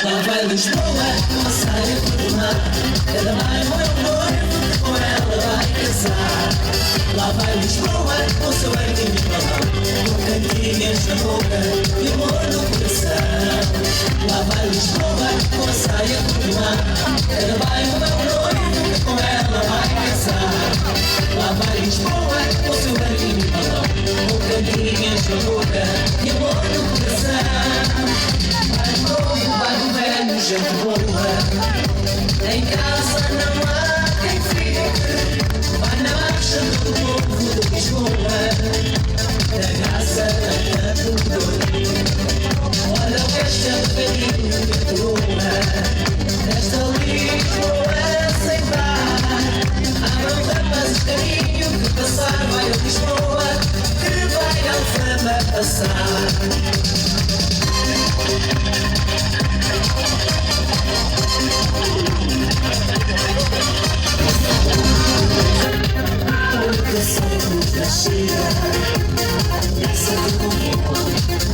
Lá vai Lisboa, com a saia por mar. Cada bairro é um noivo, com ela vai casar. Lá vai Lisboa, com seu ardinho balão, com cantinhas na boca e amor no coração. Lá vai Lisboa, com a saia por mar. Cada bairro é um noivo, com ela vai casar. Lá vai Lisboa, com seu ardinho balão, com cantinhas na boca e amor no coração. Bairro velho, gente boa. Em casa não há quem fique. Vai na marcha do povo de Lisboa, da graça da Tudor. Olha esta velhinha que voa, esta Lisboa sem par. Abram rampas de caminho que passar vai a Lisboa, que vai ao Alfama passar. Da cheia, nessa de comum,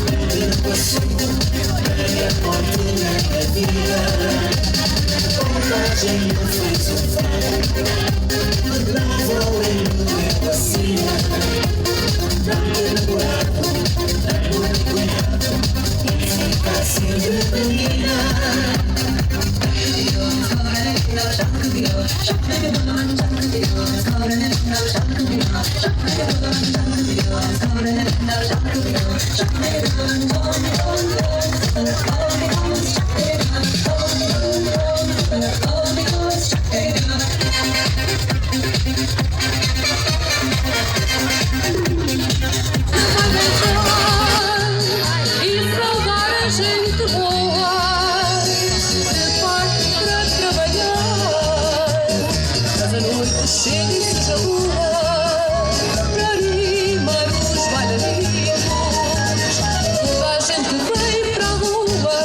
pela paixão, é a fortuna da vida. Contagem não fez o fado, levou em meu vacina. Não namorado, amor e cuidado, e ficar sempre menina. Chega e seja lua para animar os bailarinos. Toda a gente vem para a lua,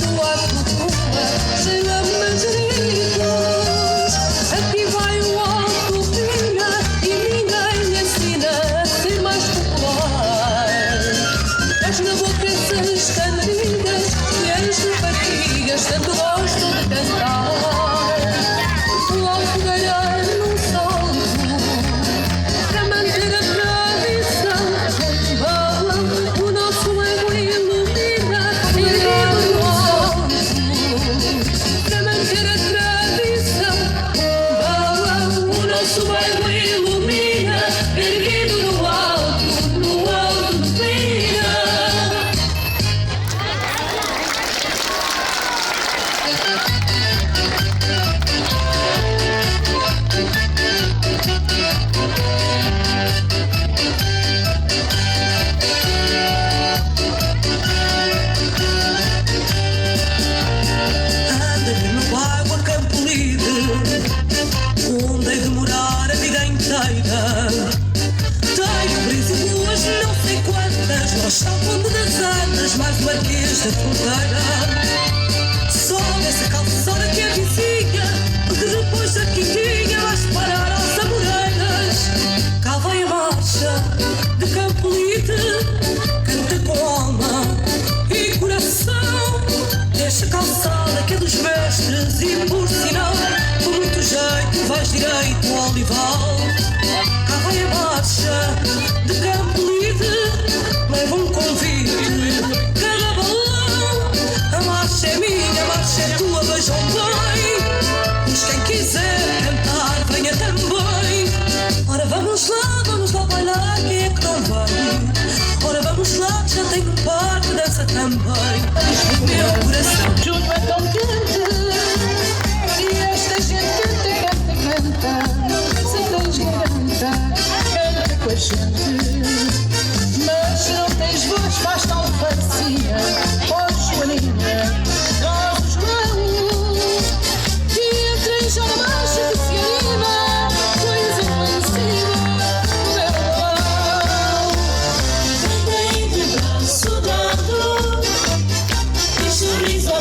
no ato de rua, sem manjeritos. Aqui vai o alto fina e ninguém ensina a ser mais popular. Mas na boca essas canarigas e as raparigas tanto gosto de cantar. O alto galhar mais uma vez da fronteira. Sobe essa calçada que é vizinha, porque depois da quintinha vais parar aos Amoreiras. Cá vai a marcha de Campolite, canta com alma e coração. Deixa a calçada que é dos mestres e por sinal, com muito jeito vais direito ao Olival. Cá vai a marcha de Campolite, leva um convite. É minha, marcha é tua, vejam bem. Mas quem quiser cantar, venha também. Ora vamos lá bailar, quem é que não vai? Ora vamos lá, já tenho um par que dança também. O meu coração junho é tão quente e esta gente canta, sem tens garganta, canta com a gente. Mas se não tens voz, faz tal facia, oh Joaninha. sorriso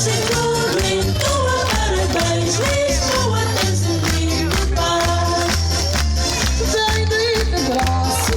ser tudo em tua. Parabéns, Lisboa, tens um lindo par. Vem de braço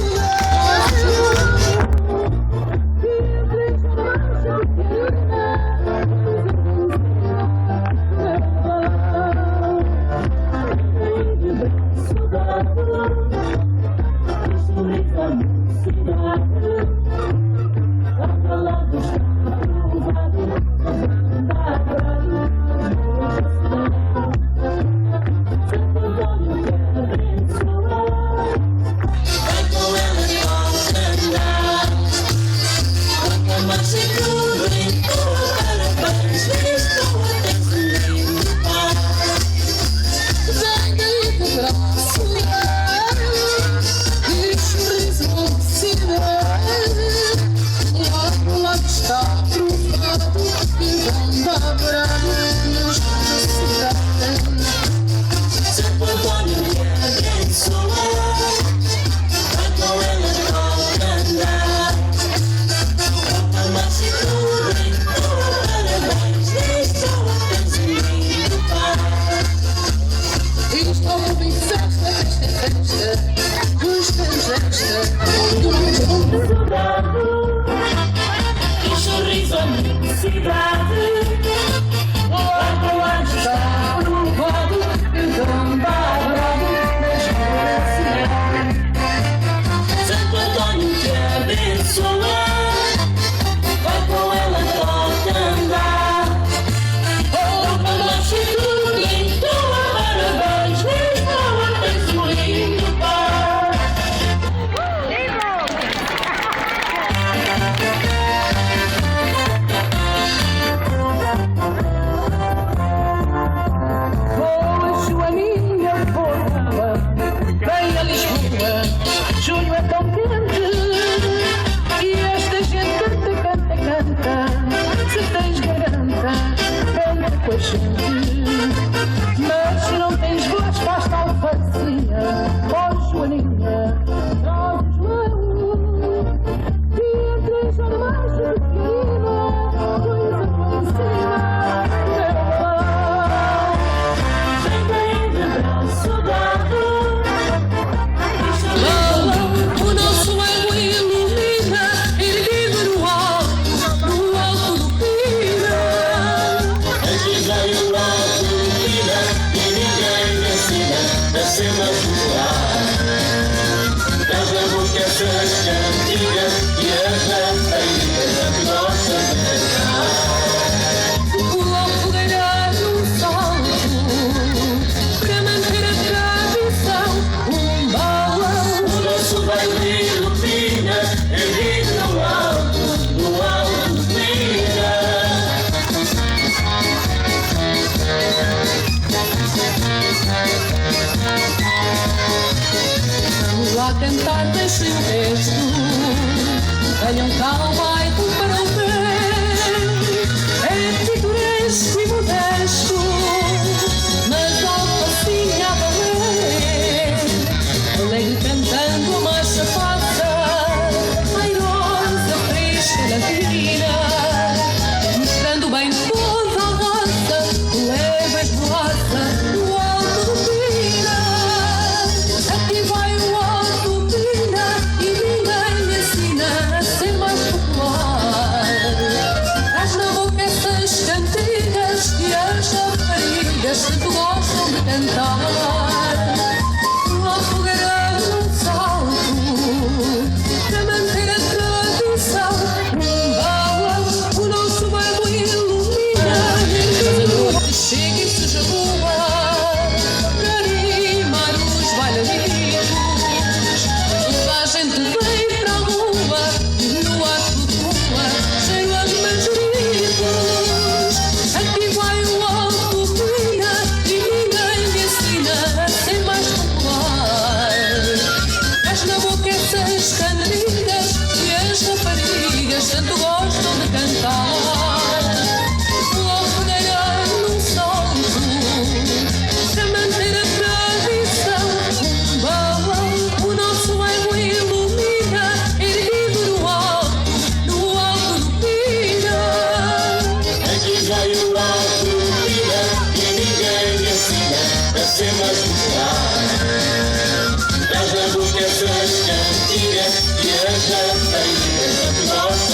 venham cá ao bairro para o ver. É pitoresco e modesto, mas alfacinha a valer. Alegre cantando a marcha passa, airosa, fresca na vida, mostrando bem toda a raça, leva as boaça no alto do Pina. Aqui vai o alto do Pina e ninguém me ensina a ser mais popular. Traz na boca essas cantigas que as raparigas tanto gostam de cantar. Uma fogueira num salto para manter a tradição. Bala, o nosso bairro ilumina, fazendo a noite chegue e seja boa para animar os bailarinos. Toda a gente vem para a rua no ato de rua, cheio as manjeritos. Aqui vai o alto Pina e ninguém me ensina a gente tem que gosta.